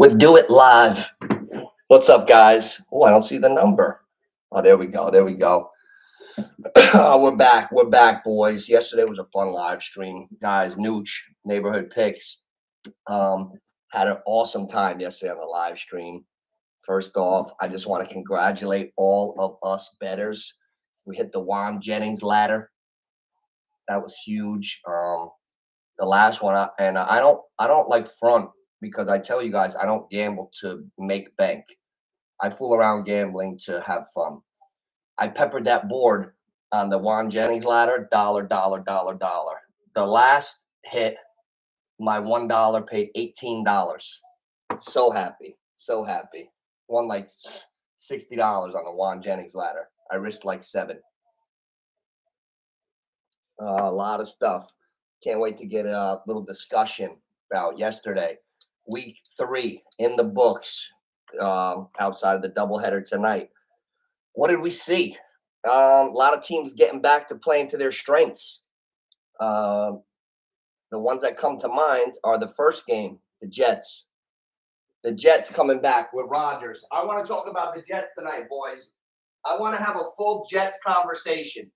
Would do it live. What's up, guys? Oh, I don't see the number. Oh, there we go. There we go. We're back. We're back, boys. Yesterday was a fun live stream, guys. Nooch neighborhood picks. Um, had an awesome time yesterday on the live stream. First off, I just want to congratulate all of us bettors. We hit the Juan Jennings ladder. That was huge. The last one, and I don't like front because I tell you guys I don't gamble to make bank. I fool around gambling to have fun. I peppered that board on the Juan Jennings ladder, dollar, dollar, dollar, dollar. The last hit, my $1 paid $18. So happy, so happy. Won like $60 on the Juan Jennings ladder. I risked like 7. A lot of stuff. Can't wait to get a little discussion about yesterday. Week 3 in the books, outside of the doubleheader tonight. What did we see? A lot of teams getting back to playing to their strengths. The ones that come to mind are the first game, the Jets. The Jets coming back with Rodgers. I want to talk about the Jets tonight, boys. I want to have a full Jets conversation.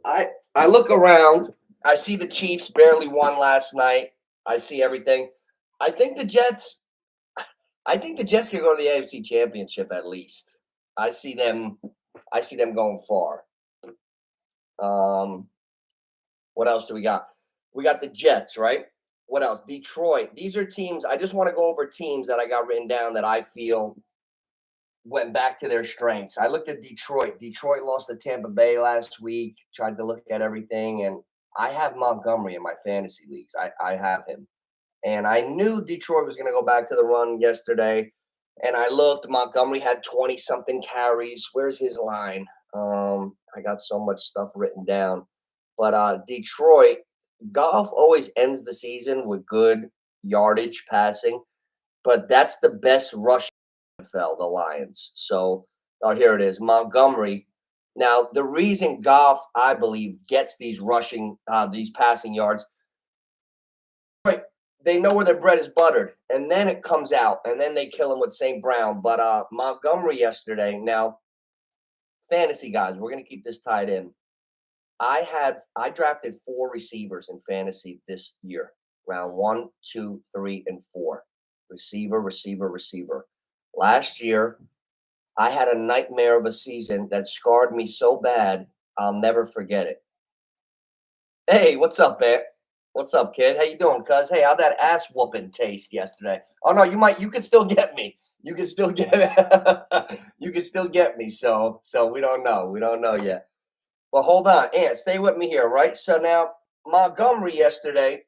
I look around. I see the Chiefs barely won last night. I see everything. I think the Jets can go to the AFC Championship at least. I see them going far. What else do we got? We got the Jets, right? What else? Detroit. These are teams. I just want to go over teams that I got written down that I feel went back to their strengths. I looked at Detroit. Detroit lost to Tampa Bay last week. Tried to look at everything, and I have Montgomery in my fantasy leagues. I have him. And I knew Detroit was going to go back to the run yesterday. And I looked, Montgomery had 20-something carries. Where's his line? I got so much stuff written down. But Detroit, Goff always ends the season with good yardage passing. But that's the best rush in the NFL, the Lions. So here it is, Montgomery. Now, the reason Goff, I believe, gets these passing yards, they know where their bread is buttered, and then it comes out, and then they kill him with St. Brown. But Montgomery yesterday, now, fantasy guys, we're going to keep this tied in. I drafted 4 receivers in fantasy this year, round 1, 2, 3, and 4. Receiver, receiver, receiver. Last year, I had a nightmare of a season that scarred me so bad, I'll never forget it. Hey, what's up, man? What's up, kid? How you doing, cuz? Hey, how'd that ass whooping taste yesterday? Oh no, you can still get me. You can still get you can still get me. So we don't know. We don't know yet. But hold on, Ant, stay with me here, right? So now Montgomery yesterday.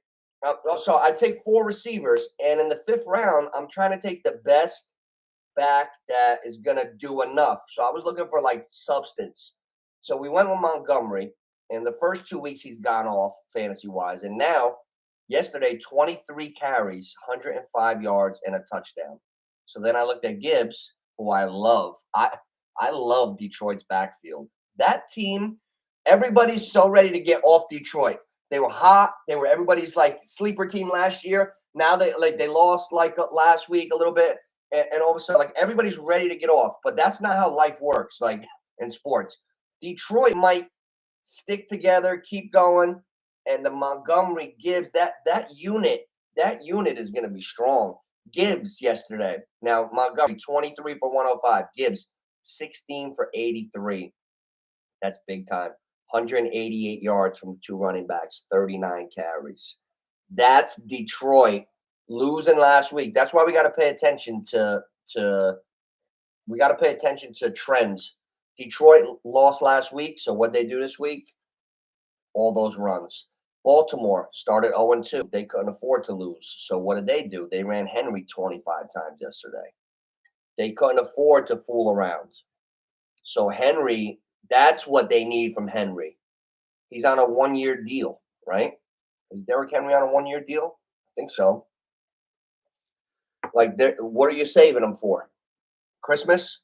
So I take 4 receivers, and in the 5th round, I'm trying to take the best back that is gonna do enough. So I was looking for like substance. So we went with Montgomery. In the first 2 weeks, he's gone off fantasy-wise. And now, yesterday, 23 carries, 105 yards, and a touchdown. So then I looked at Gibbs, who I love. I love Detroit's backfield. That team, everybody's so ready to get off Detroit. They were hot. They were everybody's like sleeper team last year. Now they lost like last week a little bit, and all of a sudden like everybody's ready to get off. But that's not how life works. Like in sports, Detroit might stick together, keep going, and the Montgomery Gibbs that unit is going to be strong. Gibbs yesterday. Now Montgomery 23 for 105. Gibbs 16 for 83. That's big time. 188 yards from 2 running backs, 39 carries. That's Detroit losing last week. That's why we got to pay attention to trends. Detroit lost last week, so what they do this week? All those runs. Baltimore started 0-2. They couldn't afford to lose. So what did they do? They ran Henry 25 times yesterday. They couldn't afford to fool around. So Henry, that's what they need from Henry. He's on a 1-year deal, right? Is Derrick Henry on a 1-year deal? I think so. Like, what are you saving him for? Christmas?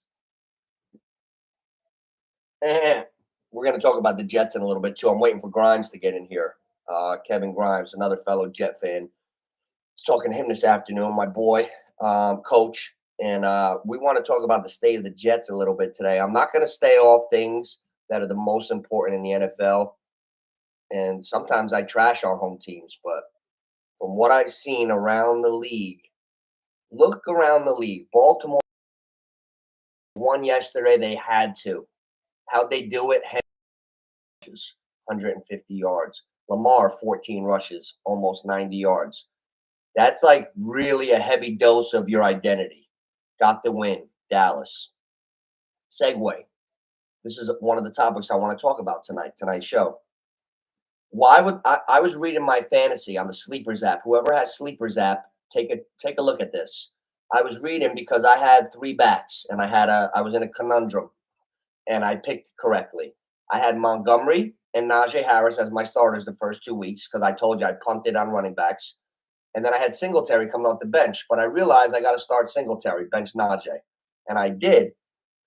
We're going to talk about the Jets in a little bit, too. I'm waiting for Grimes to get in here. Kevin Grimes, another fellow Jet fan. was talking to him this afternoon, my boy, coach, and we want to talk about the state of the Jets a little bit today. I'm not going to stay off things that are the most important in the NFL, and sometimes I trash our home teams, but from what I've seen around the league, look around the league. Baltimore won yesterday. They had to. How'd they do it? 150 yards. Lamar, 14 rushes, almost 90 yards. That's like really a heavy dose of your identity. Got the win, Dallas. Segue. This is one of the topics I want to talk about tonight's show. Why would I was reading my fantasy on the Sleepers app. Whoever has Sleepers app, take a look at this. I was reading because I had three backs and I was in a conundrum and I picked correctly. I had Montgomery and Najee Harris as my starters the first 2 weeks because I told you I punted on running backs. And then I had Singletary coming off the bench, but I realized I got to start Singletary, bench Najee. And I did.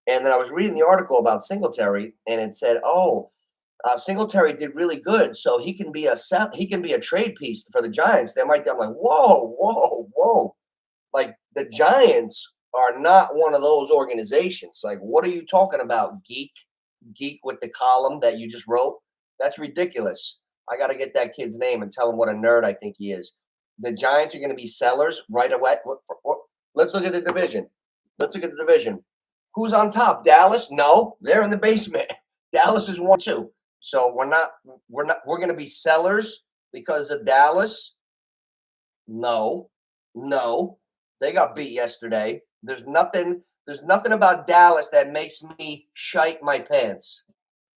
And then I was reading the article about Singletary, and it said, "Oh, Singletary did really good, so he can be a trade piece for the Giants." They might. I'm like, whoa, whoa, whoa! Like the Giants are not one of those organizations. Like, what are you talking about, geek with the column that you just wrote? That's ridiculous. I got to get that kid's name and tell him what a nerd I think he is. The Giants are going to be sellers right away. Let's look at the division. Let's look at the division. Who's on top? Dallas? No, they're in the basement. Dallas is 1-2. So we're going to be sellers because of Dallas. No, no, they got beat yesterday. There's nothing about Dallas that makes me shite my pants.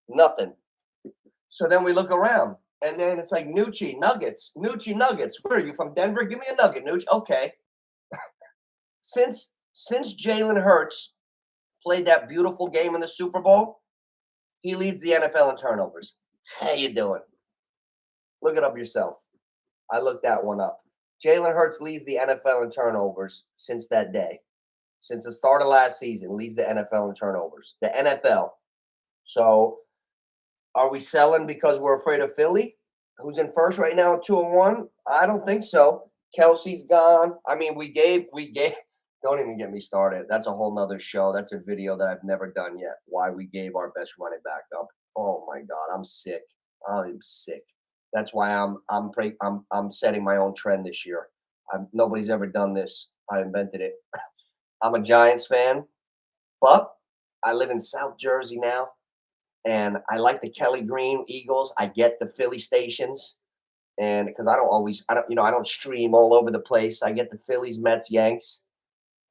Nothing. So then we look around, and then it's like Nucci Nuggets. Where are you from? Denver? Give me a nugget, Nucci. Okay. Since Jalen Hurts played that beautiful game in the Super Bowl, he leads the NFL in turnovers. How you doing? Look it up yourself. I looked that one up. Jalen Hurts leads the NFL in turnovers since that day. Since the start of last season, leads the NFL in turnovers. The NFL. So are we selling because we're afraid of Philly, who's in first right now, 2-1? I don't think so. Kelsey's gone. I mean, we gave. Don't even get me started. That's a whole nother show. That's a video that I've never done yet. Why we gave our best running back up. Oh my God, I'm sick. I'm sick. That's why I'm setting my own trend this year. Nobody's ever done this. I invented it. I'm a Giants fan, but I live in South Jersey now, and I like the Kelly Green Eagles. I get the Philly stations, and because I don't stream all over the place. I get the Phillies, Mets, Yanks.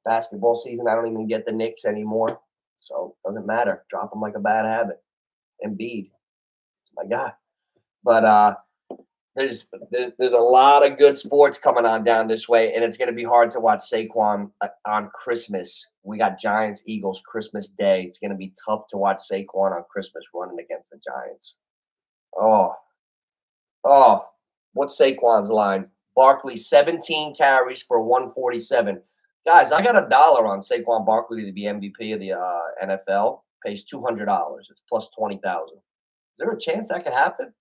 Basketball season, I don't even get the Knicks anymore, so it doesn't matter. Drop them like a bad habit. Embiid, it's my guy. But there's a lot of good sports coming on down this way, and it's going to be hard to watch Saquon on Christmas. We got Giants, Eagles, Christmas Day. It's going to be tough to watch Saquon on Christmas running against the Giants. Oh, what's Saquon's line? Barkley, 17 carries for 147. Guys, I got $1 on Saquon Barkley to be MVP of the NFL. Pays $200. It's plus 20,000. Is there a chance that could happen?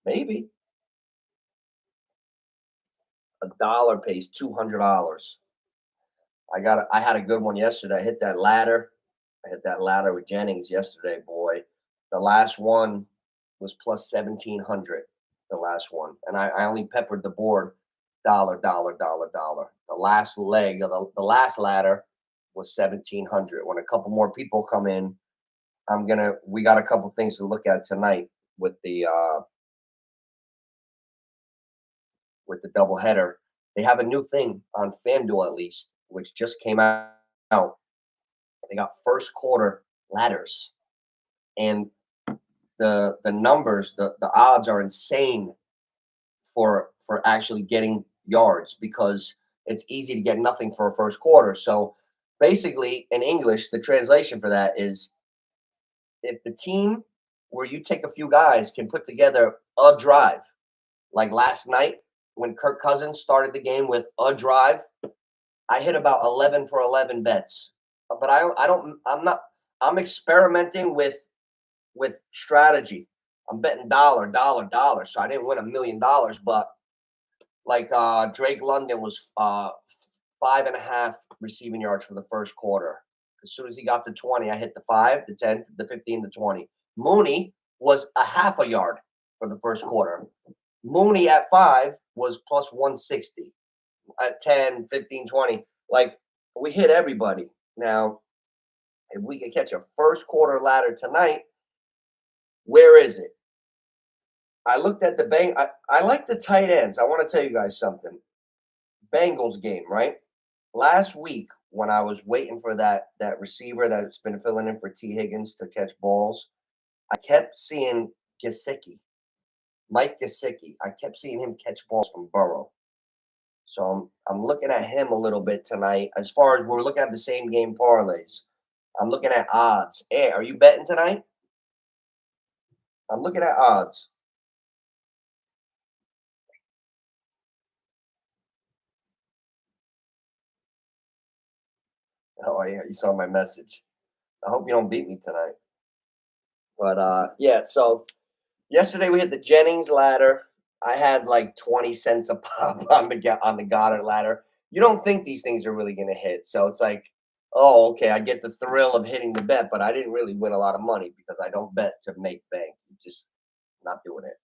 Maybe. $1 pays $200. I had a good one yesterday. I hit that ladder. With Jennings yesterday, boy. The last one was plus 1,700. The last one, and I only peppered the board dollar. The last leg of the last ladder was 1,700. When a couple more people come in, we got a couple things to look at tonight with the doubleheader. They have a new thing on FanDuel, at least, which just came out. They got first quarter ladders, and the numbers, the odds are insane for actually getting yards because it's easy to get nothing for a first quarter. So basically, in English, the translation for that is if the team where you take a few guys can put together a drive, like last night when Kirk Cousins started the game with a drive, I hit about 11 for 11 bets. But I'm experimenting with strategy. I'm betting dollar. So I didn't win $1 million, but Like Drake London was 5.5 receiving yards for the first quarter. As soon as he got to 20, I hit the 5, the 10, the 15, the 20. Mooney was a half a yard for the first quarter. Mooney at 5 was plus 160. At 10, 15, 20. Like, we hit everybody. Now, if we can catch a first quarter ladder tonight, where is it? I looked at the I like the tight ends. I want to tell you guys something. Bengals game, right? Last week when I was waiting for that receiver that's been filling in for T. Higgins to catch balls, I kept seeing Gesicki, Mike Gesicki. I kept seeing him catch balls from Burrow. So I'm looking at him a little bit tonight. As far as we're looking at the same game parlays, I'm looking at odds. Hey, are you betting tonight? I'm looking at odds. Oh yeah, you saw my message. I hope you don't beat me tonight. But yeah, so yesterday we hit the Jennings ladder. I had like 20 cents a pop on the Goddard ladder. You don't think these things are really going to hit, so it's like, oh, okay, I get the thrill of hitting the bet, but I didn't really win a lot of money because I don't bet to make bank. I'm just not doing it.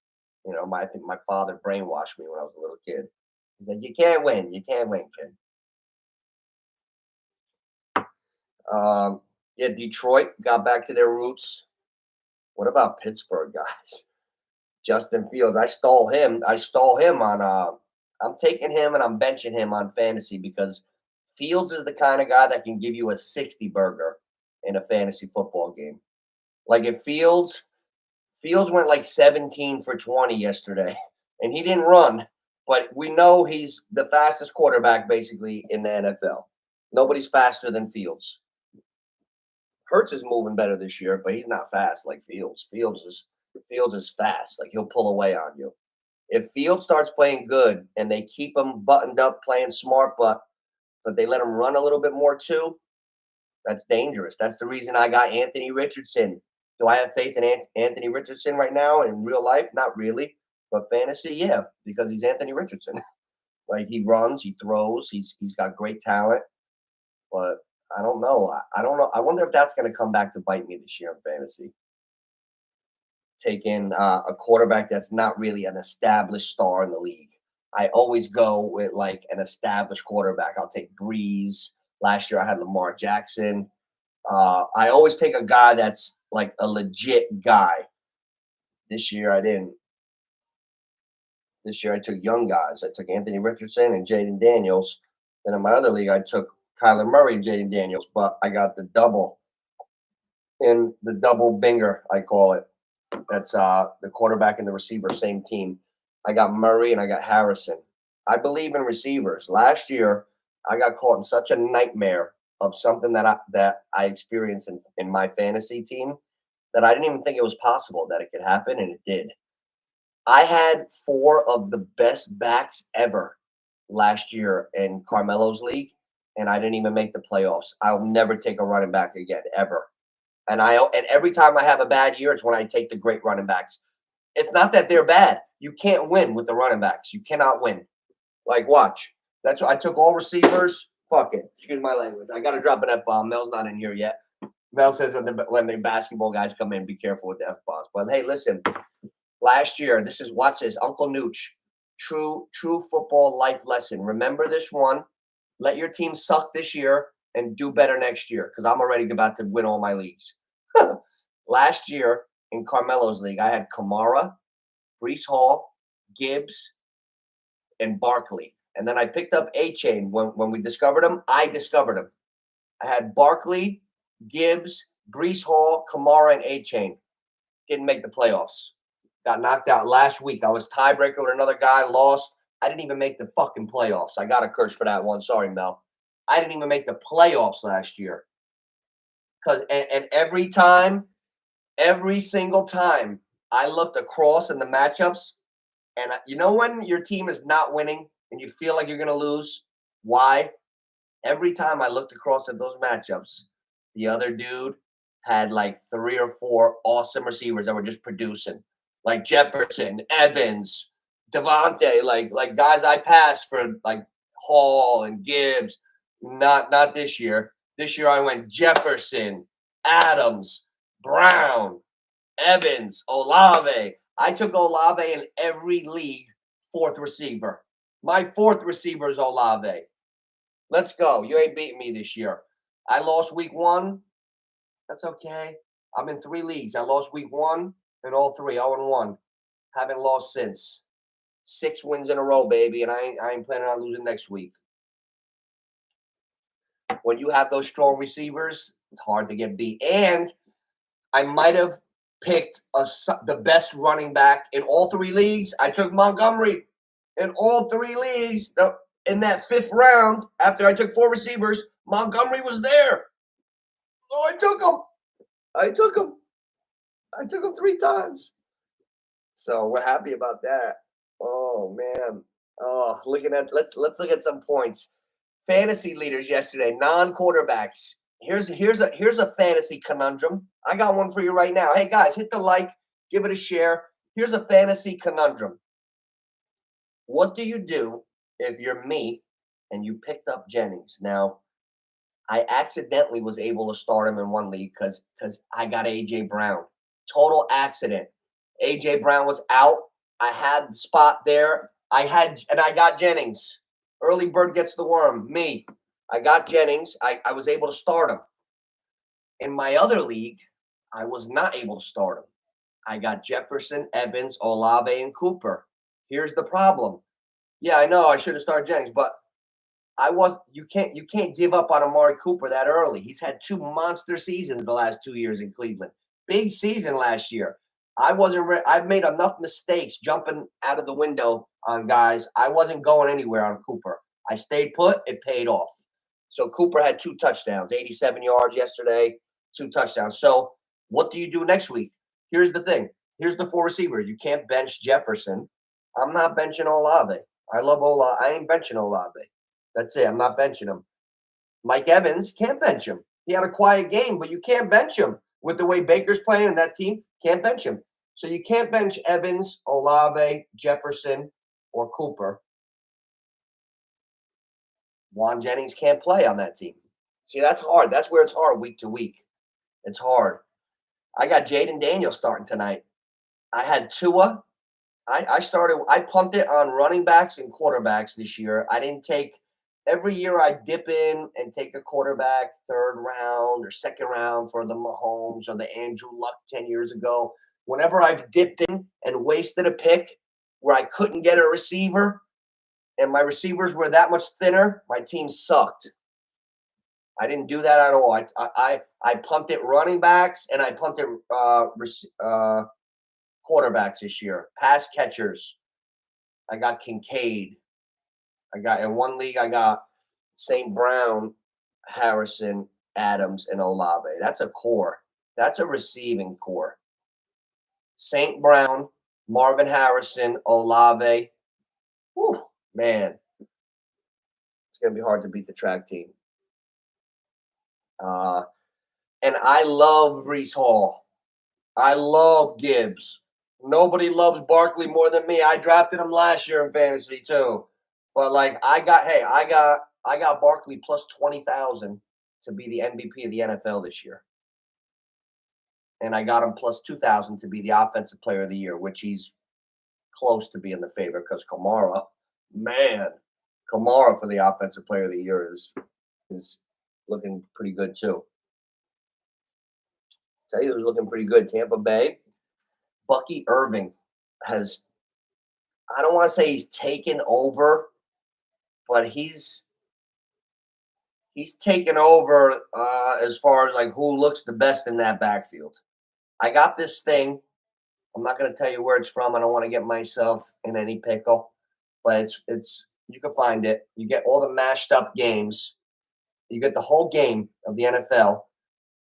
I think my father brainwashed me when I was a little kid. He's like, you can't win, kid. Yeah, Detroit got back to their roots. What about Pittsburgh, guys? Justin Fields. I stole him. I stole him on I'm taking him and I'm benching him on fantasy because Fields is the kind of guy that can give you a 60 burger in a fantasy football game. Like if Fields went like 17 for 20 yesterday and he didn't run, but we know he's the fastest quarterback basically in the NFL. Nobody's faster than Fields. Hurts is moving better this year, but he's not fast like Fields. Fields is fast. Like he'll pull away on you. If Fields starts playing good and they keep him buttoned up, playing smart, but they let him run a little bit more too, that's dangerous. That's the reason I got Anthony Richardson. Do I have faith in Anthony Richardson right now in real life? Not really, but fantasy, yeah, because he's Anthony Richardson. Like he runs, he throws, he's got great talent, but I don't know. I don't know. I wonder if that's going to come back to bite me this year in fantasy. Take in a quarterback that's not really an established star in the league. I always go with like an established quarterback. I'll take Breeze. Last year I had Lamar Jackson. I always take a guy that's like a legit guy. This year I didn't. This year I took young guys. I took Anthony Richardson and Jaden Daniels. Then in my other league I took Kyler Murray and Jaden Daniels, but I got the double in the double binger, I call it. That's the quarterback and the receiver, same team. I got Murray and I got Harrison. I believe in receivers. Last year, I got caught in such a nightmare of something that I experienced in my fantasy team that I didn't even think it was possible that it could happen, and it did. I had 4 of the best backs ever last year in Carmelo's league, and I didn't even make the playoffs. I'll never take a running back again, ever. And every time I have a bad year, it's when I take the great running backs. It's not that they're bad. You can't win with the running backs. You cannot win. Like, watch. That's why I took all receivers. Fuck it. Excuse my language. I got to drop an F bomb. Mel's not in here yet. Mel says when the basketball guys come in, be careful with the F bombs. But hey, listen. Last year, watch this. Uncle Nooch, true football life lesson. Remember this one. Let your team suck this year and do better next year because I'm already about to win all my leagues. Last year in Carmelo's league, I had Kamara, Brees Hall, Gibbs, and Barkley. And then I picked up A-Chain when we discovered him. I discovered him. I had Barkley, Gibbs, Brees Hall, Kamara, and A-Chain. Didn't make the playoffs. Got knocked out last week. I was tiebreaker with another guy, lost. I didn't even make the fucking playoffs. I got a curse for that one. Sorry, Mel. I didn't even make the playoffs last year. And every single time I looked across in the matchups, and you know when your team is not winning and you feel like you're going to lose? Why? Every time I looked across at those matchups, the other dude had like 3 or 4 awesome receivers that were just producing, like Jefferson, Evans, Devontae, like guys I passed for like Hall and Gibbs. Not this year. This year I went Jefferson, Adams, Brown, Evans, Olave. I took Olave in every league, fourth receiver. My fourth receiver is Olave. Let's go. You ain't beating me this year. I lost week one. That's okay. I'm in 3 leagues. I lost week one in all three, 0-1. Haven't lost since. 6 wins in a row, baby, and I ain't planning on losing next week. When you have those strong receivers, it's hard to get beat. And I might have picked the best running back in all 3 leagues. I took Montgomery in all 3 leagues. In that 5th round, after I took 4 receivers, Montgomery was there. So I took him. I took him 3 times. So we're happy about that. Oh man. Oh, let's look at some points. Fantasy leaders yesterday, non-quarterbacks. Here's a fantasy conundrum. I got one for you right now. Hey guys, hit the like, give it a share. Here's a fantasy conundrum. What do you do if you're me and you picked up Jennings? Now, I accidentally was able to start him in one league because I got AJ Brown. Total accident. AJ Brown was out. I had the spot there. I got Jennings. Early bird gets the worm. Me. I got Jennings. I was able to start him. In my other league, I was not able to start him. I got Jefferson, Evans, Olave, and Cooper. Here's the problem. Yeah, I know I should have started Jennings, but you can't give up on Amari Cooper that early. He's had 2 monster seasons the last 2 years in Cleveland. Big season last year. I've made enough mistakes jumping out of the window on guys. I wasn't going anywhere on Cooper. I stayed put. It paid off. So Cooper had 2 touchdowns, 87 yards yesterday, 2 touchdowns. So what do you do next week? Here's the thing. Here's the 4 receivers. You can't bench Jefferson. I'm not benching Olave. I love Olave. I ain't benching Olave. That's it. I'm not benching him. Mike Evans, can't bench him. He had a quiet game, but you can't bench him. With the way Baker's playing in that team, can't bench him. So you can't bench Evans, Olave, Jefferson, or Cooper. Juan Jennings can't play on that team. See, that's hard. That's where it's hard week to week. It's hard. I got Jaden Daniels starting tonight. I had Tua. I punted on running backs and quarterbacks this year. I didn't take every year I dip in and take a quarterback 3rd round or 2nd round for the Mahomes or the Andrew Luck 10 years ago. Whenever I've dipped in and wasted a pick where I couldn't get a receiver and my receivers were that much thinner, my team sucked. I didn't do that at all. I punted running backs and I punted quarterbacks this year. Pass catchers. I got Kincaid. In one league, I got St. Brown, Harrison, Adams, and Olave. That's a core. That's a receiving core. St. Brown, Marvin Harrison, Olave. Whew, man. It's going to be hard to beat the track team. And I love Breece Hall. I love Gibbs. Nobody loves Barkley more than me. I drafted him last year in fantasy too. But I got Barkley plus 20,000 to be the MVP of the NFL this year. And I got him plus 2,000 to be the offensive player of the year, which he's close to being the favorite because Kamara for the offensive player of the year is looking pretty good too. Tell you who's looking pretty good, Tampa Bay. Bucky Irving has, I don't want to say he's taken over, but he's taken over as far as who looks the best in that backfield. I got this thing. I'm not going to tell you where it's from. I don't want to get myself in any pickle, but it's you can find it. You get all the mashed up games. You get the whole game of the NFL,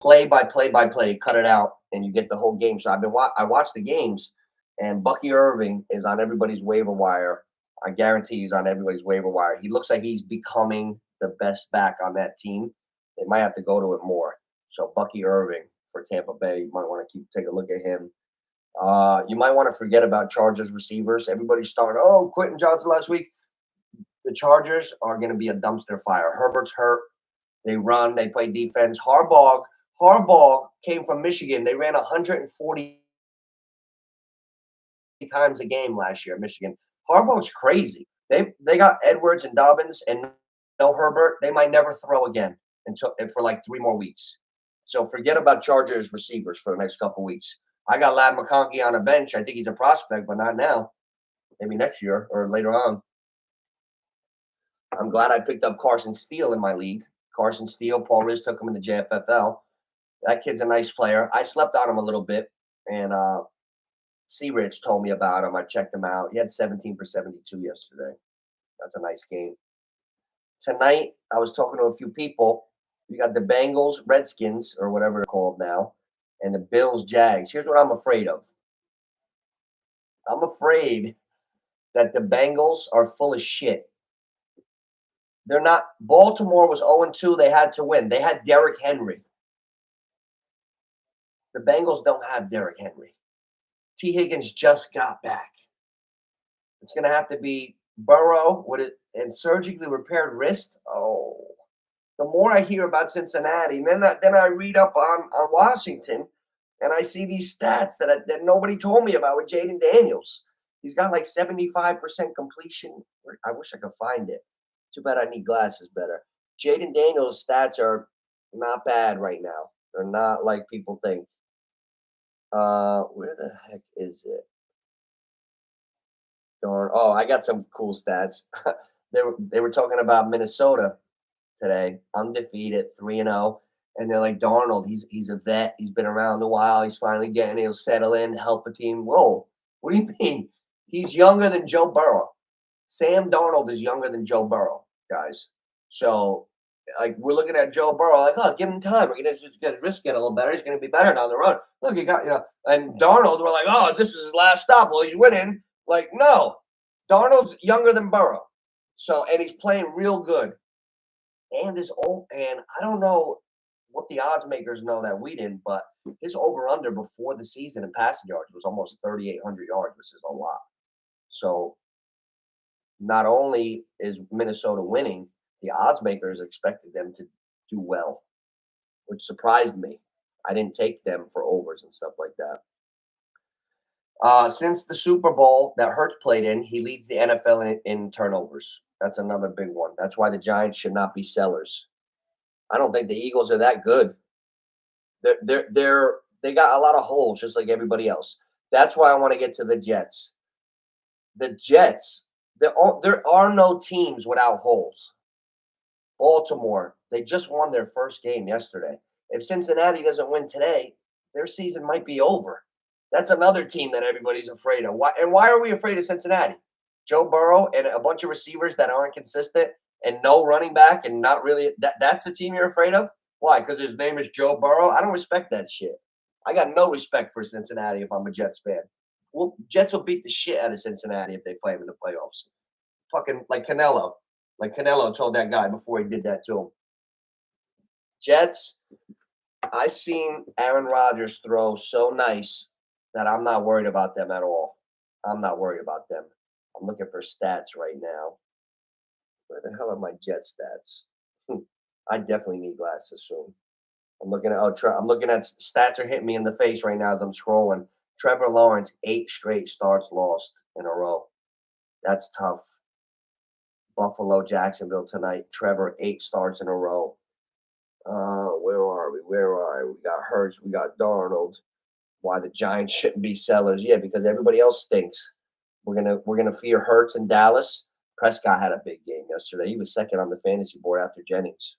play by play by play, cut it out, and you get the whole game. So I watched the games, and Bucky Irving is on everybody's waiver wire. I guarantee he's on everybody's waiver wire. He looks like he's becoming the best back on that team. They might have to go to it more. So Bucky Irving for Tampa Bay, you might want to take a look at him. You might want to forget about Chargers receivers. Everybody's starting, oh, Quentin Johnson last week. The Chargers are going to be a dumpster fire. Herbert's hurt. They run. They play defense. Harbaugh came from Michigan. They ran 140 times a game last year, Michigan. Harbaugh's crazy. They got Edwards and Dobbins and no Herbert. They might never throw again until for like 3 more weeks. So forget about Chargers receivers for the next couple weeks. I got Lad McConkey on a bench. I think he's a prospect, but not now. Maybe next year or later on. I'm glad I picked up Carson Steele in my league. Carson Steele, Paul Riz took him in the JFFL. That kid's a nice player. I slept on him a little bit, and C. Rich told me about him. I checked him out. He had 17 for 72 yesterday. That's a nice game. Tonight, I was talking to a few people. We got the Bengals, Redskins, or whatever they're called now, and the Bills, Jags. Here's what I'm afraid of. I'm afraid that the Bengals are full of shit. They're not. Baltimore was 0-2. They had to win. They had Derrick Henry. The Bengals don't have Derrick Henry. T. Higgins just got back. It's going to have to be Burrow with it and surgically repaired wrist. Oh, the more I hear about Cincinnati, and then I read up on Washington, and I see these stats that nobody told me about with Jaden Daniels. He's got like 75% completion. I wish I could find it. Too bad I need glasses better. Jaden Daniels' stats are not bad right now. They're not like people think. Where the heck is it? Darn. Oh, I got some cool stats. They were talking about Minnesota today, undefeated, 3-0. And they're like, Darnold, he's a vet. He's been around a while. He's finally getting, he'll settle in, help a team. Whoa, what do you mean? He's younger than Joe Burrow. Sam Darnold is younger than Joe Burrow, guys. So, like, we're looking at Joe Burrow, like, oh, give him time. We're going to just get his risk get a little better. He's going to be better down the road. Look, he got, and Darnold, we're like, oh, this is his last stop. Well, he's winning. Like, no, Darnold's younger than Burrow. So, and he's playing real good. And I don't know what the odds makers know that we didn't, but his over under before the season in passing yards was almost 3,800 yards, which is a lot. So not only is Minnesota winning, the odds makers expected them to do well, which surprised me. I didn't take them for overs and stuff like that. Since the Super Bowl that Hurts played in, he leads the NFL in turnovers. That's another big one. That's why the Giants should not be sellers. I don't think the Eagles are that good. They got a lot of holes, just like everybody else. That's why I want to get to the Jets. The Jets, there are no teams without holes. Baltimore, they just won their first game yesterday. If Cincinnati doesn't win today, their season might be over. That's another team that everybody's afraid of. Why are we afraid of Cincinnati? Joe Burrow and a bunch of receivers that aren't consistent and no running back and not really that's the team you're afraid of? Why? Because his name is Joe Burrow? I don't respect that shit. I got no respect for Cincinnati if I'm a Jets fan. Well, Jets will beat the shit out of Cincinnati if they play them in the playoffs. Fucking like Canelo. Like Canelo told that guy before he did that to him. Jets, I seen Aaron Rodgers throw so nice that I'm not worried about them at all. I'm not worried about them. I'm looking for stats right now. Where the hell are my Jet stats? I definitely need glasses soon. I'm looking at stats are hitting me in the face right now as I'm scrolling. Trevor Lawrence, 8 straight starts lost in a row. That's tough. Buffalo, Jacksonville tonight. Trevor, 8 starts in a row. Where are we? We got Hurts. We got Darnold. Why the Giants shouldn't be sellers? Yeah, because everybody else stinks. We're gonna fear Hurts in Dallas. Prescott had a big game yesterday. He was second on the fantasy board after Jennings.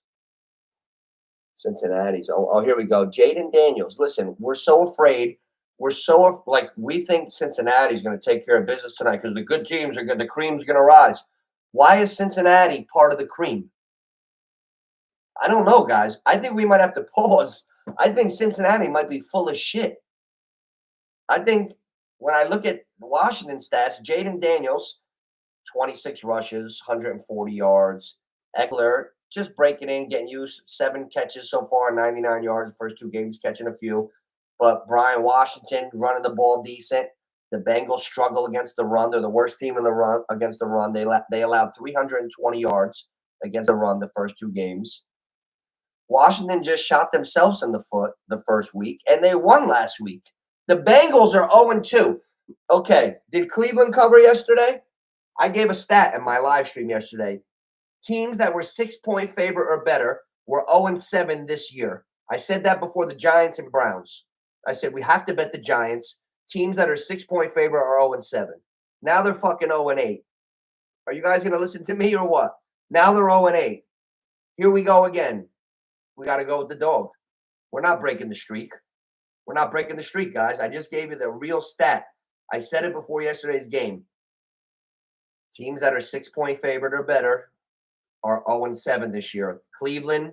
Cincinnati's. Oh, here we go. Jaden Daniels. Listen, we're so afraid. We think Cincinnati's going to take care of business tonight because the good teams are good. The cream's going to rise. Why is Cincinnati part of the cream? I don't know, guys. I think we might have to pause. I think Cincinnati might be full of shit. I think when I look at Washington stats, Jaden Daniels, 26 rushes, 140 yards. Eckler, just breaking in, getting used, 7 catches so far, 99 yards, first 2 games, catching a few. but Brian Washington running the ball decent. The Bengals struggle against the run. They're the worst team in the run against the run. They allowed 320 yards against the run the first 2 games. Washington just shot themselves in the foot the first week, and they won last week. The Bengals are 0-2. Okay, did Cleveland cover yesterday? I gave a stat in my live stream yesterday. Teams that were 6-point favorite or better were 0-7 this year. I said that before the Giants and Browns. I said we have to bet the Giants. Teams that are 6-point favorite are 0-7. Now they're fucking 0-8. Are you guys going to listen to me or what? Now they're 0-8. Here we go again. We got to go with the dog. We're not breaking the streak. We're not breaking the streak, guys. I just gave you the real stat. I said it before yesterday's game. Teams that are 6-point favorite or better are 0-7 this year. Cleveland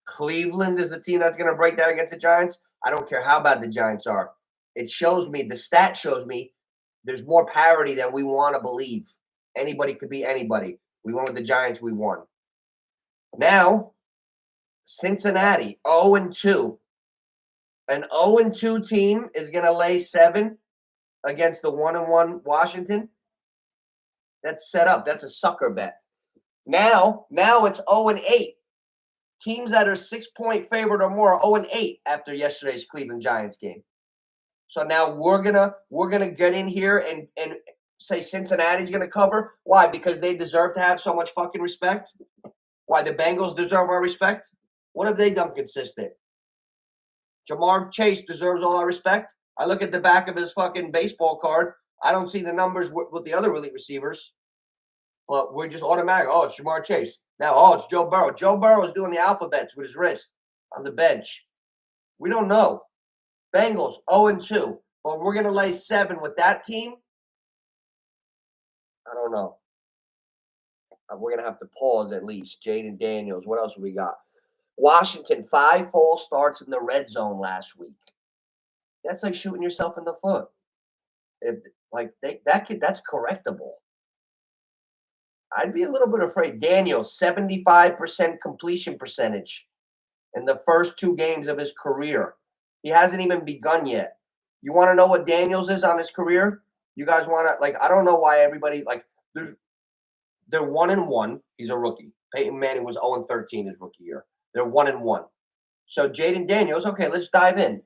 is the team that's going to break that against the Giants. I don't care how bad the Giants are. It shows me, the stat shows me there's more parity than we want to believe. Anybody could be anybody. We won with the Giants, we won. Now, Cincinnati, 0-2. An 0-2 team is going to lay 7 against the 1-1 Washington. That's set up. That's a sucker bet. Now it's 0-8. Teams that are 6-point favorite or more are 0-8 after yesterday's Cleveland Giants game. So now we're gonna get in here and say Cincinnati's gonna cover. Why? Because they deserve to have so much fucking respect. Why? The Bengals deserve our respect. What have they done consistent? Jamar Chase deserves all our respect. I look at the back of his fucking baseball card. I don't see the numbers with the other elite receivers. But we're just automatic. Oh, it's Jamar Chase. Now, it's Joe Burrow. Joe Burrow is doing the alphabets with his wrist on the bench. We don't know. Bengals, 0-2. But we're going to lay 7 with that team? I don't know. We're going to have to pause at least. Jaden Daniels. What else have we got? Washington, 5 false starts in the red zone last week. That's like shooting yourself in the foot. That's correctable. I'd be a little bit afraid. Daniels, 75% completion percentage in the first 2 games of his career. He hasn't even begun yet. You want to know what Daniels is on his career? You guys want to, I don't know why everybody, they're 1-1. He's a rookie. Peyton Manning was 0-13 his rookie year. They're 1-1. So Jaden Daniels, okay, let's dive in.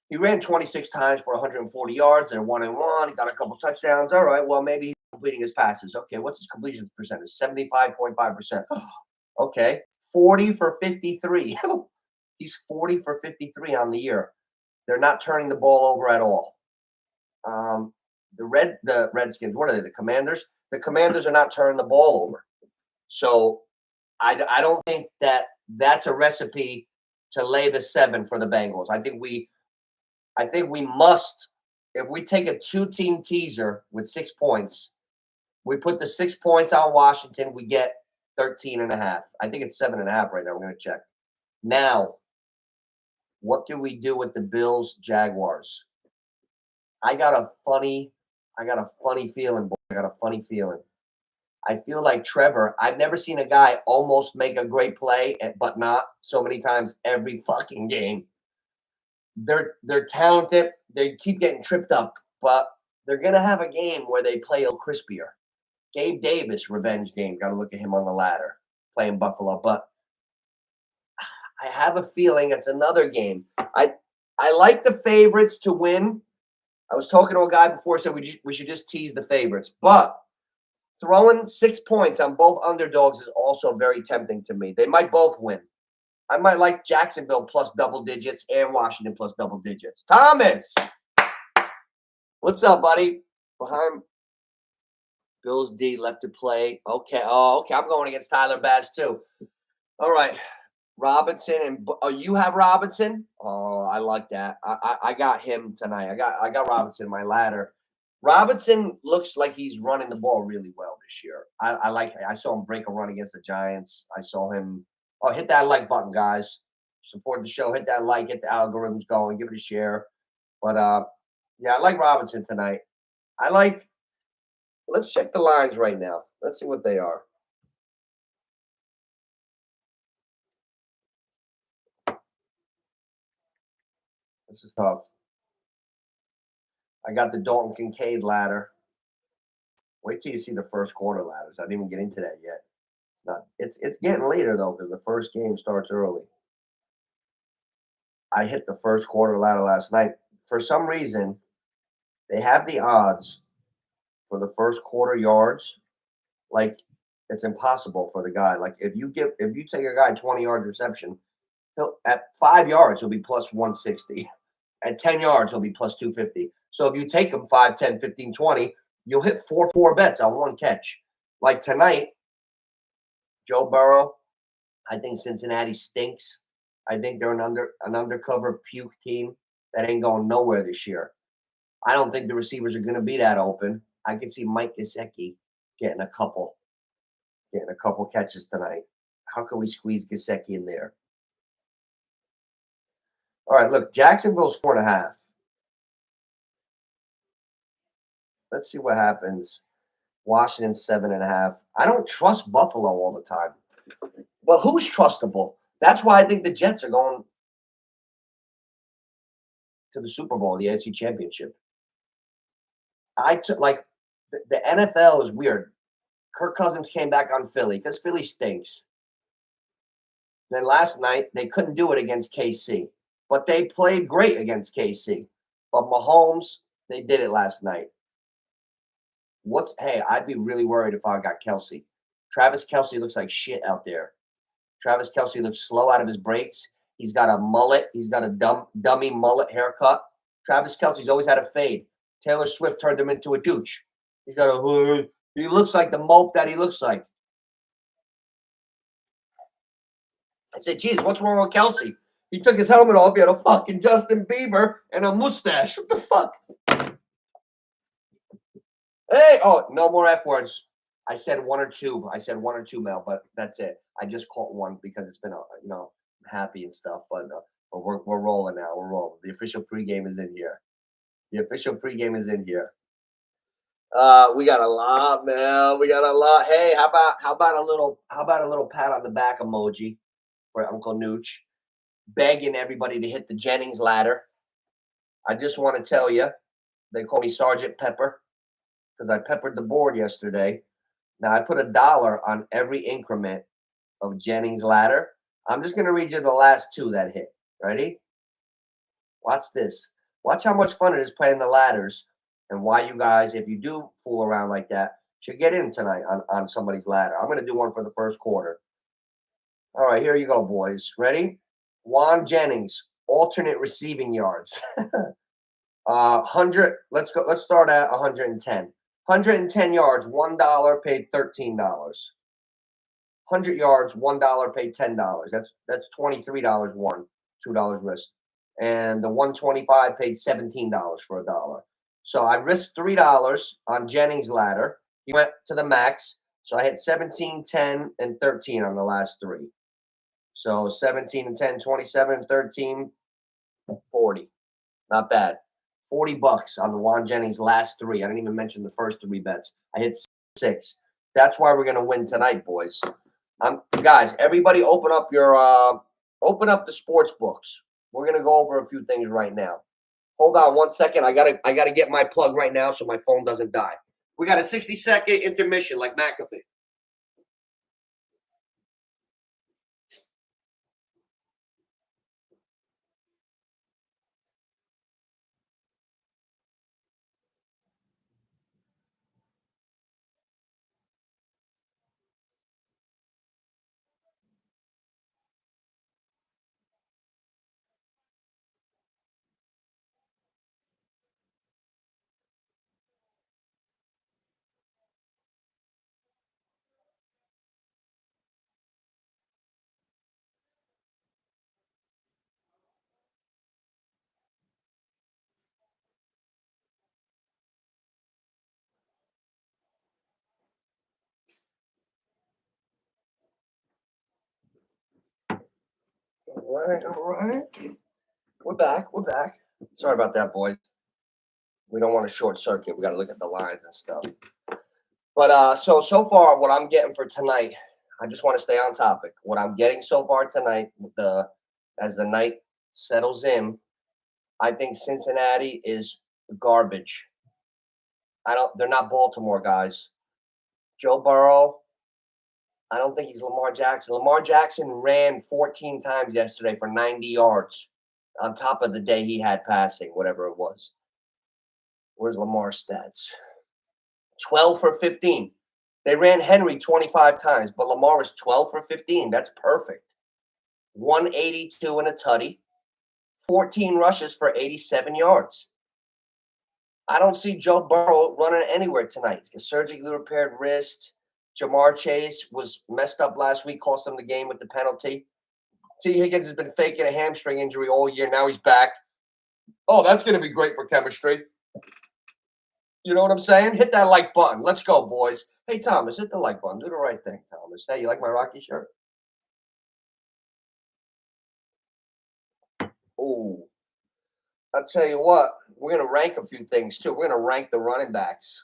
He ran 26 times for 140 yards. They're 1-1. He got a couple touchdowns. All right, well, maybe he's completing his passes. Okay, what's his completion percentage? 75.5%. Okay, 40 for 53. He's 40 for 53 on the year. They're not turning the ball over at all. The Redskins, what are they, the Commanders? The Commanders are not turning the ball over. So I don't think that's a recipe to lay the 7 for the Bengals. I think we must, if we take a 2-team teaser with 6 points, we put the 6 points on Washington, we get 13.5. I think it's 7.5 right now. We're going to check. Now, what do we do with the Bills Jaguars? I got a funny feeling, boy. I got a funny feeling. I feel like Trevor, I've never seen a guy almost make a great play, but not so many times every fucking game. They're talented. They keep getting tripped up, but they're going to have a game where they play a little crispier. Gabe Davis, revenge game. Got to look at him on the ladder playing Buffalo. But I have a feeling it's another game. I like the favorites to win. I was talking to a guy before, said we should just tease the favorites. But throwing 6 points on both underdogs is also very tempting to me. They might both win. I might like Jacksonville plus double digits and Washington plus double digits. Thomas, what's up, buddy? Behind Bills D left to play. Okay. Oh, okay. I'm going against Tyler Bass too. All right. Robinson and you have Robinson? Oh, I like that. I got him tonight. I got Robinson in my ladder. Robinson looks like he's running the ball really well this year. I like. I saw him break a run against the Giants. I saw him. Oh, hit that like button, guys. Support the show. Hit that like. Get the algorithms going. Give it a share. But yeah, I like Robinson tonight. Let's check the lines right now. Let's see what they are. This is tough. I got the Dalton Kincaid ladder. Wait till you see the first quarter ladders. I didn't even get into that yet. It's not. It's getting later though because the first game starts early. I hit the first quarter ladder last night. For some reason, they have the odds for the first quarter yards. Like it's impossible for the guy. Like if you take a guy 20 yards reception, he'll at 5 yards he'll be plus 160. At 10 yards he'll be plus 250. So if you take him 5, 10, 15, 20, you'll hit four bets on one catch. Like tonight, Joe Burrow. I think Cincinnati stinks. I think they're an undercover puke team that ain't going nowhere this year. I don't think the receivers are going to be that open. I can see Mike Gesicki getting a couple catches tonight. How can we squeeze Gesicki in there? All right, look, Jacksonville's 4.5. Let's see what happens. Washington's 7.5. I don't trust Buffalo all the time. Well, who's trustable? That's why I think the Jets are going to the Super Bowl, the AFC Championship. I took like the NFL is weird. Kirk Cousins came back on Philly because Philly stinks. Then last night they couldn't do it against KC, but they played great against KC. But Mahomes, they did it last night. Hey, I'd be really worried if I got Kelsey. Travis Kelsey looks like shit out there. Travis Kelsey looks slow out of his breaks. He's got a mullet. He's got a dummy mullet haircut. Travis Kelsey's always had a fade. Taylor Swift turned him into a douche. He's got a he looks like the mope that he looks like. I said, geez, what's wrong with Kelsey? He took his helmet off. He had a fucking Justin Bieber and a mustache. What the fuck? Hey, oh, no more F words. I said one or two. Mel, but that's it. I just caught one because it's been, I'm happy and stuff. But we're rolling now. We're rolling. The official pregame is in here. We got a lot, Mel. We got a lot. Hey, how about a little pat on the back emoji for Uncle Nooch, begging everybody to hit the Jennings ladder. I just want to tell you, they call me Sergeant Pepper because I peppered the board yesterday. Now I put $1 on every increment of Jennings ladder. I'm just going to read you the last two that hit. Ready? Watch this. Watch how much fun it is playing the ladders and why you guys, if you do fool around like that, should get in tonight on somebody's ladder. I'm going to do one for the first quarter. All right, here you go, boys. Ready? Juan Jennings, alternate receiving yards. 100. Let's go. Let's start at 110. 110 yards, $1 paid $13. 100 yards, $1 paid $10. That's $23 won, $2 risk. And the 125 paid $17 for $1. So I risked $3 on Jennings' ladder. He went to the max. So I hit 17, 10, and 13 on the last three. So 17 and 10, 27 and 13, 40. Not bad. $40 on the Juan Jennings last three. I didn't even mention the first three bets. I hit 6. That's why we're gonna win tonight, boys. Guys, everybody open up the sports books. We're gonna go over a few things right now. Hold on 1 second. I gotta get my plug right now so my phone doesn't die. We got a 60-second intermission like McAfee. All right. We're back. Sorry about that, boys. We don't want to short circuit. We got to look at the lines and stuff. But so far, what I'm getting for tonight, I just want to stay on topic. What I'm getting so far tonight, as the night settles in, I think Cincinnati is Garbage. They're not Baltimore guys. Joe Burrow, I don't think he's Lamar Jackson. Lamar Jackson ran 14 times yesterday for 90 yards on top of the day he had passing, whatever it was. Where's Lamar's stats? 12 for 15. They ran Henry 25 times, but Lamar was 12 for 15. That's perfect. 182 and a tutty, 14 rushes for 87 yards. I don't see Joe Burrow running anywhere tonight. A surgically repaired wrist. Jamar Chase was messed up last week, cost him the game with the penalty. T. Higgins has been faking a hamstring injury all year. Now he's back. Oh, that's going to be great for chemistry. You know what I'm saying? Hit that like button. Let's go, boys. Hey, Thomas, hit the like button. Do the right thing, Thomas. Hey, you like my Rocky shirt? Oh, I'll tell you what. We're going to rank a few things, too. We're going to rank the running backs.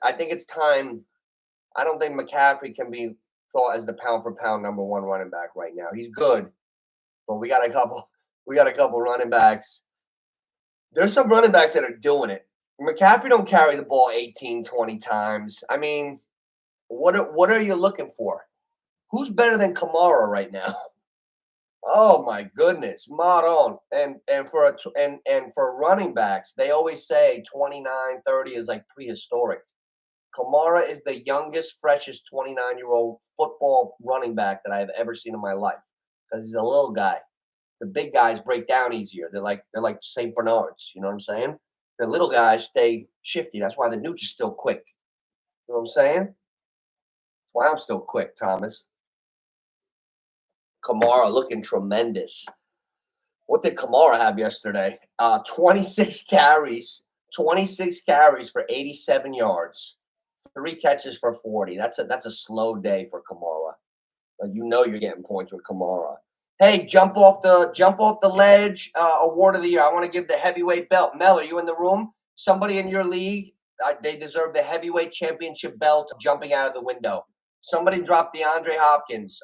I think it's time. I don't think McCaffrey can be thought as the pound for pound number one running back right now. He's good, but we got a couple running backs. There's some running backs that are doing it. McCaffrey don't carry the ball 18, 20 times. I mean, what are you looking for? Who's better than Kamara right now? Oh my goodness, Maron. And for running backs, they always say 29, 30 is like prehistoric. Kamara is the youngest, freshest 29-year-old football running back that I have ever seen in my life because he's a little guy. The big guys break down easier. They're like St. Bernards. You know what I'm saying? The little guys stay shifty. That's why the Nooch is still quick. You know what I'm saying? That's why I'm still quick, Thomas. Kamara looking tremendous. What did Kamara have yesterday? 26 carries. 26 carries for 87 yards. 3 catches for 40. That's a slow day for Kamara. Like, you know you're getting points with Kamara. Hey, jump off the ledge. Award of the year. I want to give the heavyweight belt. Mel, are you in the room? Somebody in your league, they deserve the heavyweight championship belt. Jumping out of the window. Somebody dropped DeAndre Hopkins.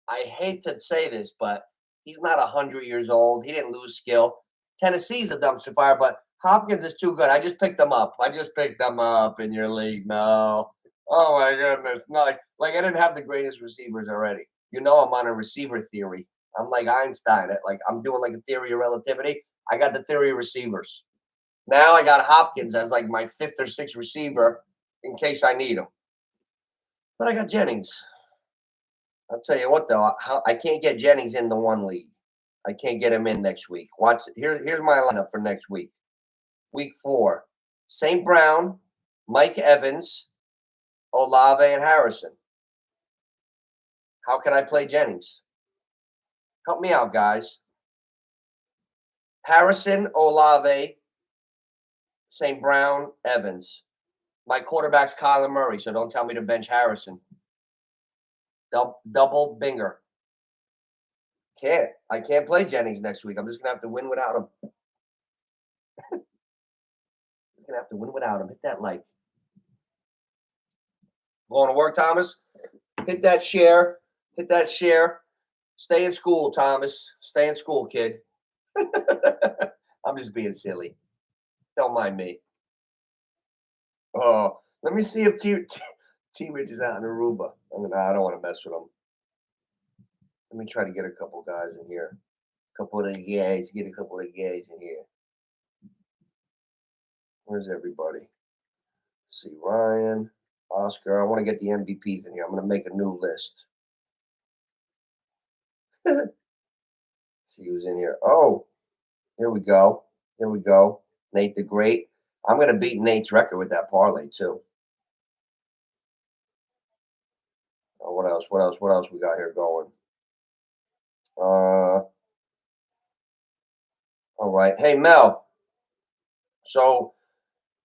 I hate to say this, but he's not 100 years old. He didn't lose skill. Tennessee's a dumpster fire, but Hopkins is too good. I just picked them up. In your league, Mel. Oh my goodness! Not like I didn't have the greatest receivers already. You know I'm on a receiver theory. I'm like Einstein. Like I'm doing like a theory of relativity. I got the theory of receivers. Now I got Hopkins as like my 5th or 6th receiver in case I need him. But I got Jennings. I'll tell you what though, I can't get Jennings in the one league. I can't get him in next week. Watch. Here's my lineup for next week. Week 4: St. Brown, Mike Evans, Olave, and Harrison. How can I play Jennings? Help me out, guys. Harrison, Olave, St. Brown, Evans. My quarterback's Kyler Murray, so don't tell me to bench Harrison. Double binger. I can't play Jennings next week. I'm just gonna have to win without him. Hit that like. Going to work, Thomas? Hit that share. Stay in school, Thomas. Stay in school, kid. I'm just being silly. Don't mind me. Oh, let me see if T-Rich is out in Aruba. I don't want to mess with him. Let me try to get a couple guys in here. Get a couple of guys in here. Where's everybody? See, Ryan, Oscar. I want to get the MVPs in here. I'm going to make a new list. See who's in here. Oh, here we go. Nate the Great. I'm going to beat Nate's record with that parlay, too. Oh, what else we got here going? All right. Hey, Mel. So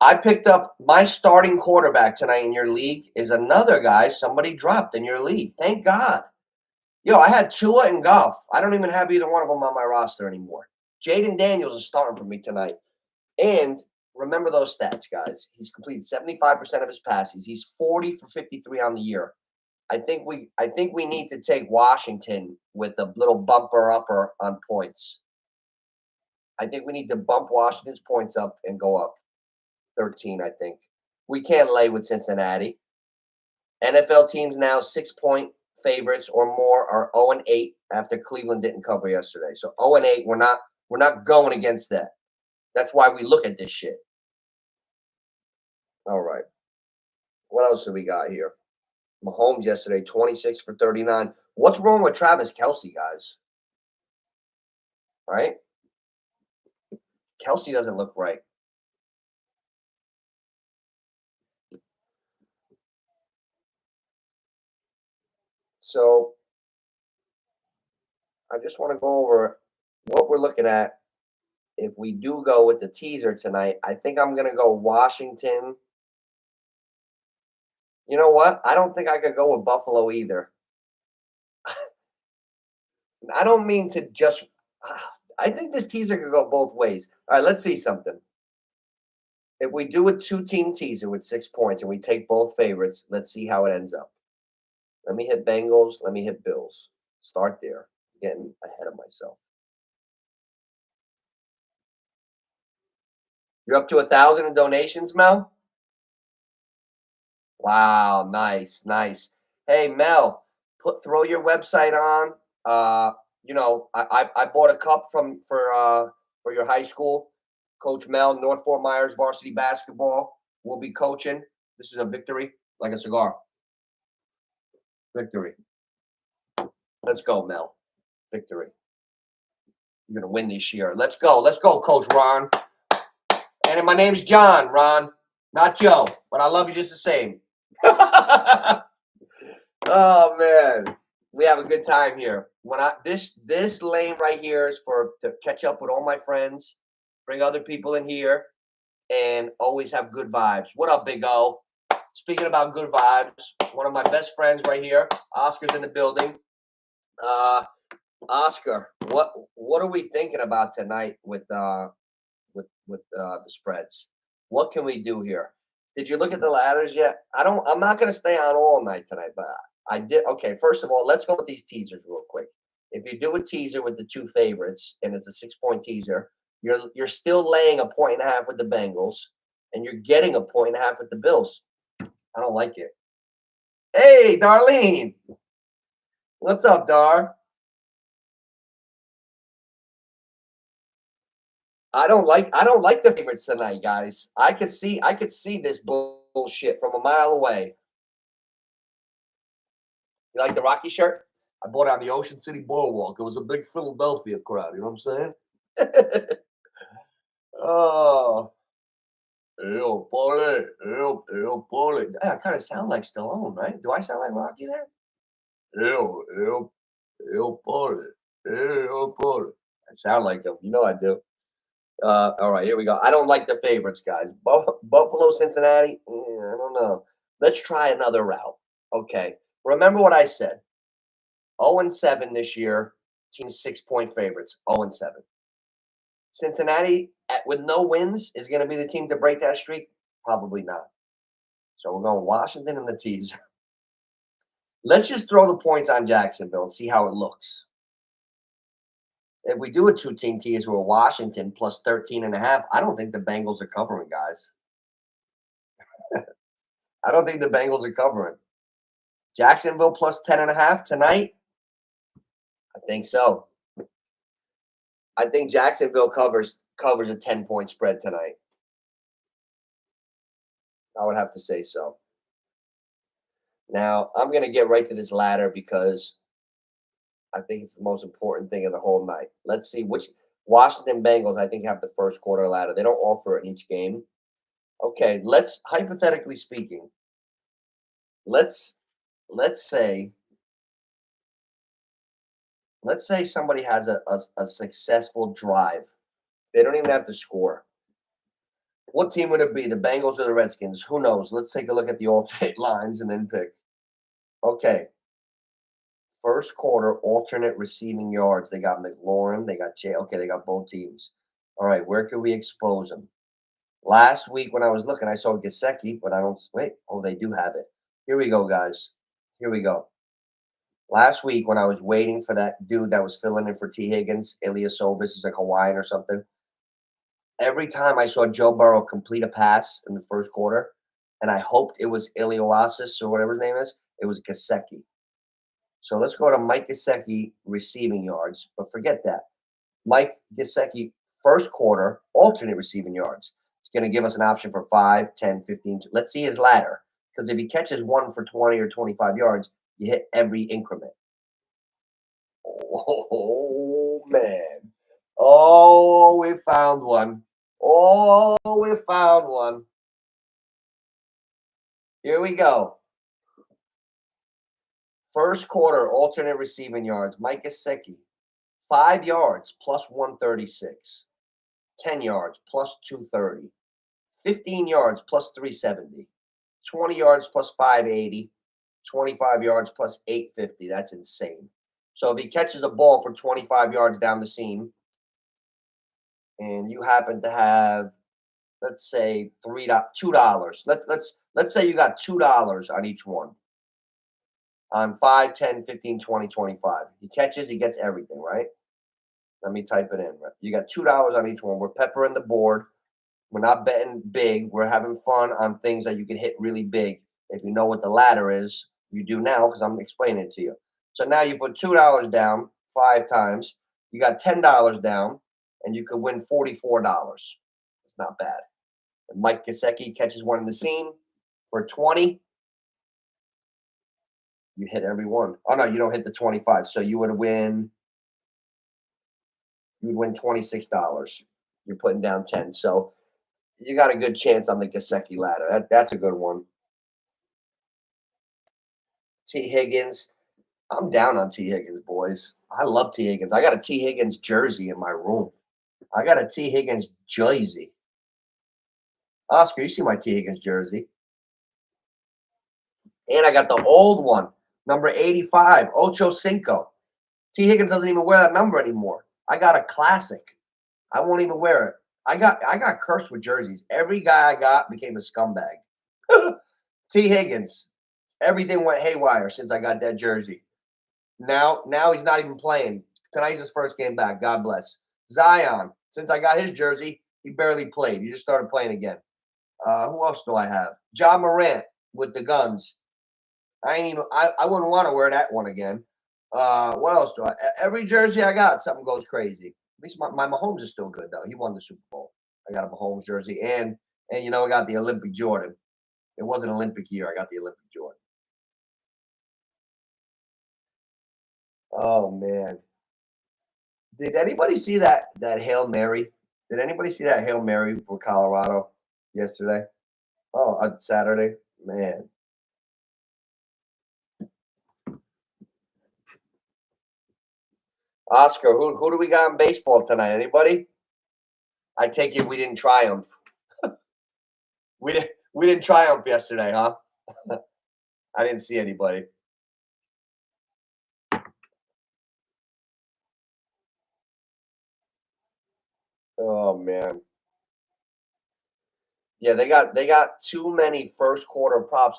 I picked up my starting quarterback tonight in your league is another guy somebody dropped in your league. Thank God. Yo, I had Tua and Goff. I don't even have either one of them on my roster anymore. Jaden Daniels is starting for me tonight. And remember those stats, guys. He's completed 75% of his passes. He's 40 for 53 on the year. I think we need to take Washington with a little bumper upper on points. I think we need to bump Washington's points up and go up 13, I think. We can't lay with Cincinnati. NFL teams now 6-point favorites or more are 0-8 after Cleveland didn't cover yesterday. So 0-8, we're not going against that. That's why we look at this shit. All right. What else do we got here? Mahomes yesterday, 26 for 39. What's wrong with Travis Kelsey, guys? Right? Kelsey doesn't look right. So I just want to go over what we're looking at. If we do go with the teaser tonight, I think I'm going to go Washington. You know what? I don't think I could go with Buffalo either. I don't mean to just. I think this teaser could go both ways. All right, let's see something. If we do a two-team teaser with 6 points and we take both favorites, let's see how it ends up. Let me hit Bengals. Let me hit Bills. Start there. Getting ahead of myself. You're up to 1,000 in donations, Mel? Wow, nice, nice. Hey, Mel, throw your website on. I bought a cup for your high school. Coach Mel, North Fort Myers varsity basketball. Will be coaching. This is a victory, like a cigar. Victory. Let's go, Mel. Victory. You're gonna win this year. Let's go. Let's go, Coach Ron. And my name's John, Ron, not Joe, but I love you just the same. Oh man, we have a good time here. This lane right here is to catch up with all my friends, bring other people in here, and always have good vibes. What up, Big O? Speaking about good vibes, one of my best friends right here, Oscar's in the building. Oscar, what are we thinking about tonight with the spreads? What can we do here? Did you look at the ladders yet? I'm not going to stay on all night tonight, but I did. Okay, first of all, let's go with these teasers real quick. If you do a teaser with the two favorites and it's a 6-point teaser, you're still laying a point and a half with the Bengals, and you're getting a point and a half with the Bills. I don't like it. Hey, Darlene, what's up, Dar? I don't like the favorites tonight, guys. I could see this bullshit from a mile away. You like the Rocky shirt? I bought it on the Ocean City Boardwalk. It was a big Philadelphia crowd. You know what I'm saying? Oh, yo, Paulie, yo, Paulie. I kind of sound like Stallone, right? Do I sound like Rocky there? Yo, Paulie, yo, Paulie. I sound like him. You know I do. All right, here we go. I don't like the favorites, guys. Buffalo, Cincinnati. I don't know. Let's try another route. Okay. Remember what I said. 0-7 this year. Team 6-point favorites. 0-7. Cincinnati with no wins is going to be the team to break that streak. Probably not. So we're going Washington in the teaser. Let's just throw the points on Jacksonville and see how it looks. If we do a two-team teaser with Washington plus 13.5, I don't think the Bengals are covering, guys. I don't think the Bengals are covering. Jacksonville plus 10.5 tonight? I think so. I think Jacksonville covers a 10-point spread tonight. I would have to say so. Now, I'm going to get right to this ladder because I think it's the most important thing of the whole night. Let's see which Washington Bengals, I think, have the first quarter ladder. They don't offer it in each game. Okay, let's hypothetically speaking, let's say somebody has a successful drive. They don't even have to score. What team would it be? The Bengals or the Redskins? Who knows? Let's take a look at the alternate lines and then pick. Okay. First quarter alternate receiving yards. They got McLaurin. They got Jay. Okay, they got both teams. All right, where can we expose them? Last week when I was looking, I saw Gesicki, but I don't wait. Oh, they do have it. Here we go, guys. Here we go. Last week when I was waiting for that dude that was filling in for T. Higgins, Ilyasovis is like Hawaiian or something. every time I saw Joe Burrow complete a pass in the first quarter, and I hoped it was Ilioasis or whatever his name is, it was Gesicki. So let's go to Mike Gesicki receiving yards, but forget that. Mike Gesicki, first quarter, alternate receiving yards. It's going to give us an option for 5, 10, 15. Let's see his ladder. Because if he catches one for 20 or 25 yards, you hit every increment. Oh, man. Oh, we found one. Oh, we found one. Here we go. First quarter, alternate receiving yards. Mike Gesicki, 5 yards plus 136. 10 yards plus 230. 15 yards plus 370. 20 yards plus 580. 25 yards plus 850. That's insane. So if he catches a ball for 25 yards down the seam, and you happen to have, let's say, $2. Let's say you got $2 on each one. On 5, 10, 15, 20, 25. He catches, he gets everything, right? Let me type it in. You got $2 on each one. We're peppering the board. We're not betting big. We're having fun on things that you can hit really big. If you know what the ladder is, you do now because I'm explaining it to you. So now you put $2 down 5 times. You got $10 down, and you could win $44. It's not bad. And Mike Gesicki catches one in the seam for 20. You hit every one. Oh no, you don't hit the 25. So you would win. You would win $26. You're putting down 10. So you got a good chance on the Gesicki ladder. That's a good one. T. Higgins. I'm down on T. Higgins, boys. I love T. Higgins. I got a T. Higgins jersey in my room. I got a T. Higgins jersey. Oscar, you see my T. Higgins jersey. And I got the old one, number 85, Ocho Cinco. T. Higgins doesn't even wear that number anymore. I got a classic. I won't even wear it. I got cursed with jerseys. Every guy I got became a scumbag. T. Higgins. Everything went haywire since I got that jersey. Now he's not even playing. Tonight's his first game back. God bless. Zion. Since I got his jersey, he barely played. He just started playing again. Who else do I have? John Morant with the guns. I wouldn't want to wear that one again. What else do I? Every jersey I got, something goes crazy. At least my Mahomes is still good though. He won the Super Bowl. I got a Mahomes jersey, and I got the Olympic Jordan. It was an Olympic year. I got the Olympic Jordan. Oh man, did anybody see that Hail Mary? Did anybody see that Hail Mary for Colorado yesterday? Oh, on Saturday, man. Oscar, who do we got in baseball tonight? Anybody? I take it we didn't triumph. We didn't triumph yesterday, huh? I didn't see anybody. Oh man. Yeah, they got too many first quarter props.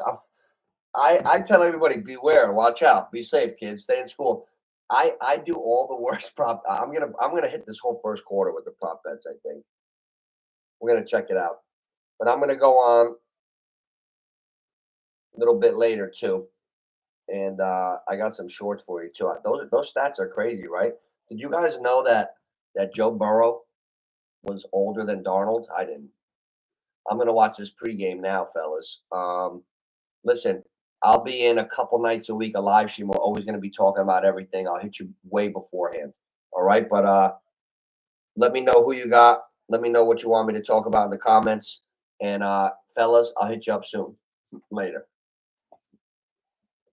I tell everybody beware, watch out, be safe, kids, stay in school. I do all the worst prop. I'm gonna hit this whole first quarter with the prop bets. I think we're gonna check it out, but I'm gonna go on a little bit later too, and I got some shorts for you too. Those stats are crazy, right? Did you guys know that Joe Burrow was older than Darnold? I didn't. I'm gonna watch this pregame now, fellas. Listen, I'll be in a couple nights a week, a live stream. We're always going to be talking about everything. I'll hit you way beforehand. All right. But let me know who you got. Let me know what you want me to talk about in the comments. And fellas, I'll hit you up soon. Later.